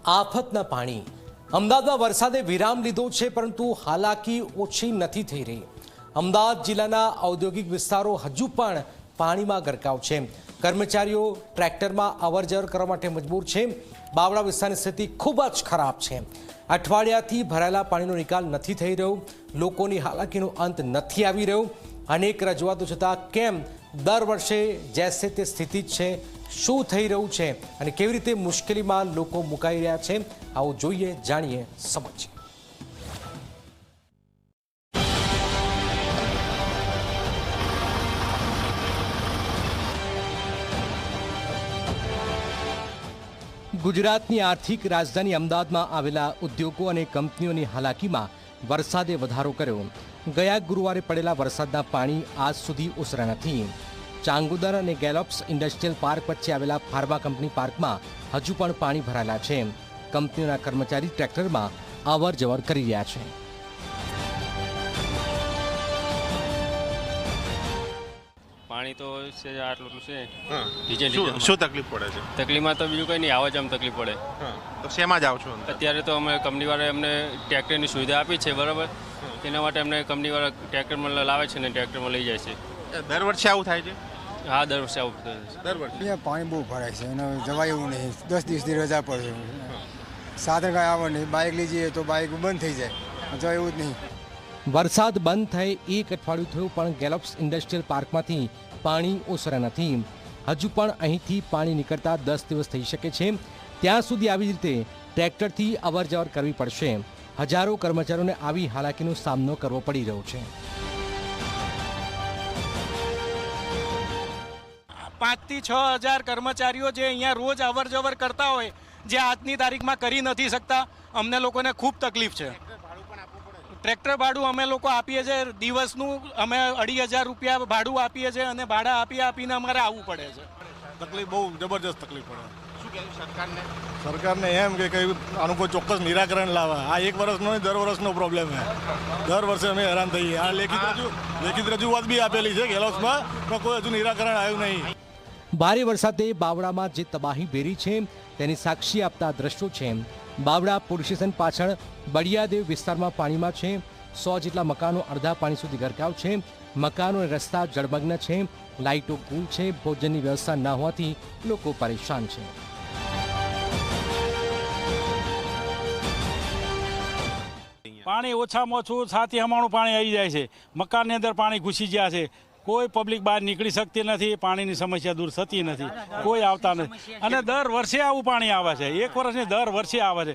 આફતના પાણી અમદાવાદમાં વરસાદે વિરામ લીધો છે, પરંતુ હાલાકી ઓછી નથી થઈ રહી। અમદાવાદ જિલ્લાના ઔદ્યોગિક વિસ્તારો હજુ પણ પાણીમાં ગરકાવ છે। કર્મચારીઓ ટ્રેક્ટરમાં અવરજવર કરવા માટે મજબૂર છે। બાવળા વિસ્તારની સ્થિતિ ખૂબ જ ખરાબ છે। અઠવાડિયાથી ભરાયેલા પાણીનો નિકાલ નથી થઈ રહ્યો। લોકોની હાલાકીનો અંત નથી આવી રહ્યો। અનેક રજૂઆતો છતાં કેમ દર વર્ષે જેસે તે સ્થિતિ જ છે? શું થઈ રહ્યું છે અને કેવી રીતે મુશ્કેલીમાં લોકો મુકાઈ રહ્યા છે? આવો જોઈએ, જાણીએ, સમજીએ। ગુજરાતની આર્થિક રાજધાની અમદાવાદમાં આવેલા ઉદ્યોગો અને કંપનીઓની હાલાકીમાં વરસાદે વધારો કર્યો। ગયા ગુરુવારે પડેલા વરસાદના પાણી આજ સુધી ઓસરા નથી। ચાંગુદર અને ગેલોપ્સ ઇન્ડસ્ટ્રીયલ પાર્ક વચ્ચે આવેલા ફાર્મા કંપની પાર્કમાં હજુ પણ પાણી ભરાયેલા છે। કંપનીઓના કર્મચારી ટ્રેક્ટરમાં અવર જવર કરી રહ્યા છે। પાણી તો છે આટલું છે। શું તકલીફ પડે છે? તકલીફમાં તો બીજું કંઈ નહીં, આવા જ આમ તકલીફ પડે। તો શેમાં જાવ છો? અત્યારે તો અમે કંપનીવાળાએ અમને ટ્રેક્ટરની સુવિધા આપી છે, બરાબર? તેના માટે અમને કંપનીવાળા ટ્રેક્ટરમાં લાવે છે ને ટ્રેક્ટરમાં લઈ જાય છે। દર વર્ષે આવું થાય છે? હા, દર વર્ષે આવું થાય છે। દર વર્ષે અહીંયા પાણી બહુ ભરાય છે અને જવાય એવું નહીં। 10 દિવસની રજા પડશે, સાધન કાંઈ આવે નહીં। બાઇક લઈ જઈએ તો બાઇક બંધ થઈ જાય, જવાય એવું જ નહીં। વરસાદ બંધ થઈ એક અઠવાડિયું થયું, પણ ગેલોપ્સ ઇન્ડસ્ટ્રીયલ પાર્કમાંથી પાણી ઓસરા નથી। હજુ પણ અહીંથી પાણી નીકળતા 10 દિવસ થઈ શકે છે। ત્યાં સુધી આવી રીતે ટ્રેક્ટરથી અવર જવર કરવી પડશે। હજારો કર્મચારીઓને આવી હાલાકીનો સામનો કરવો પડી રહ્યો છે। 5 થી 6 હજાર કર્મચારીઓ જે અહીંયા રોજ અવર જવર કરતા હોય, જે આજની તારીખમાં કરી નથી શકતા, અમને લોકોને ખૂબ તકલીફ છે। ટ્રેક્ટર ભાડું અમે લોકો આપીએ છીએ, દિવસનું અમે 2,500 રૂપિયા ભાડું આપીએ છીએ અને ભાડા આપીને અમારે આવવું પડે છે। તકલીફ બહુ જબરજસ્ત તકલીફ પડે। શું કહેવું સરકારને? સરકારને એમ કે કંઈ આનું કોઈ ચોક્કસ નિરાકરણ લાવે। આ એક વર્ષનો નહીં, દર વર્ષનો પ્રોબ્લેમ છે। દર વર્ષે અમે હેરાન થઈએ। આ લેખિત રજૂઆત બી આપેલી છે ગેલોપ્સમાં, પણ કોઈ હજુ નિરાકરણ આવ્યું નહીં। ભારે વરસાદે બાવળામાં જે તબાહી ભેરી છે તેની સાક્ષી આપતા દ્રશ્યો છે। બાવળા પોલીસ સ્ટેશન પાછળ બળિયાદેવ વિસ્તારમાં પાણીમાં છે। 100 જેટલા મકાનો અડધા પાણી સુધી ગરકાવ છે। મકાનો અને રસ્તા જળમગ્ન છે। લાઇટો ગુલ છે। ભોજનની વ્યવસ્થા ન હોવાથી લોકો પરેશાન છે। પાણી ઓછામાં ઓછું 7 થી 9 પાણી આવી જાય છે। મકાનની અંદર પાણી ઘૂસી ગયા છે। કોઈ પબ્લિક બહાર નીકળી શકતી નથી। પાણીની સમસ્યા દૂર થતી નથી, કોઈ આવતા નથી અને દર વર્ષે આવું પાણી આવે છે। એક વર્ષની દર વર્ષે આવે છે।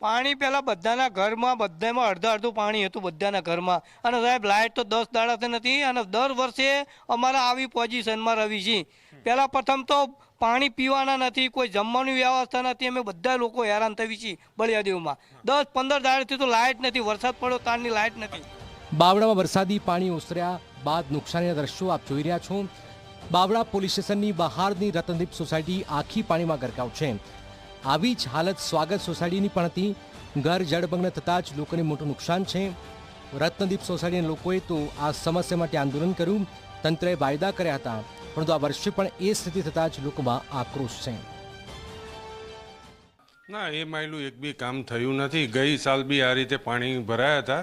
પાણી પહેલાં બધાના ઘરમાં બધામાં અડધું પાણી હતું બધાના ઘરમાં। અને સાહેબ લાઇટ તો 10 દાડાથી નથી અને દર વર્ષે અમારા આવી પોઝિશનમાં રહી છીએ। પહેલાં પ્રથમ તો પાણી પીવાના નથી, કોઈ જમવાની વ્યવસ્થા નથી। અમે બધા લોકો હેરાન થઈ છીએ બળિયાદેવમાં। 10-15 દાડાથી તો લાઇટ નથી, વરસાદ પડ્યો તારની લાઇટ નથી। બાવળામાં વરસાદી પાણી ઓસર્યા બાદ નુકસાનીના દ્રશ્યો આપ જોઈ રહ્યા છો। બાવળા પોલીસ સ્ટેશનની બહારની રતનદીપ સોસાયટી આખી પાણીમાં ગરકાવ છે। આવી જ હાલત સ્વાગત સોસાયટીની પણ હતી। ઘર જળમગ્ન થતાં જ લોકોને મોટું નુકસાન છે। રત્નદીપ સોસાયટીના લોકોએ તો આ સમસ્યા માટે આંદોલન કર્યું। તંત્રએ વાયદા કર્યા હતા, પરંતુ આ વર્ષે પણ એ સ્થિતિ થતાં જ લોકોમાં આક્રોશ છે। ના, એ માયલું એક બી કામ થયું નથી। ગઈ સાલ બી આ રીતે પાણી ભરાયા હતા,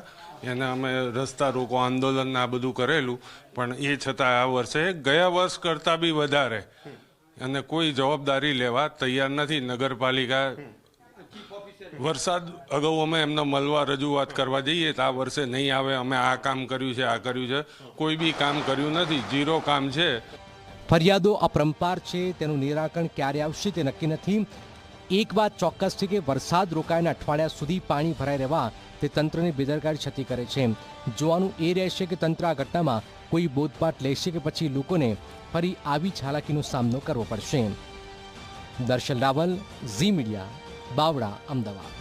એને અમે રસ્તા રોકો આંદોલન આ બધું કરેલું, પણ એ છતાં આ વર્ષે ગયા વર્ષ કરતાં બી વધારે અને કોઈ જવાબદારી લેવા તૈયાર નથી। નગરપાલિકા વરસાદ અગાઉ અમે એમને મળવા રજૂઆત કરવા જઈએ તો આ વર્ષે નહીં આવે, અમે આ કામ કર્યું છે, આ કર્યું છે, કોઈ બી કામ કર્યું નથી। 0 કામ છે। ફરિયાદો અપરંપાર છે, તેનું નિરાકરણ ક્યારે આવશે તે નક્કી નથી। એક વાત ચોક્કસ છે કે વરસાદ રોકાયાના અઠવાડિયા સુધી પાણી ભરાઈ રહેવા તે તંત્રની બેદરકારી છતી કરે છે। જોવાનું એ રહેશે કે તંત્ર આ ઘટનામાં કોઈ બોધપાઠ લેશે કે પછી લોકોને ફરી આવી જ હાલાકીનો સામનો કરવો પડશે। દર્શન રાવલ, ઝી મીડિયા, બાવળા, અમદાવાદ।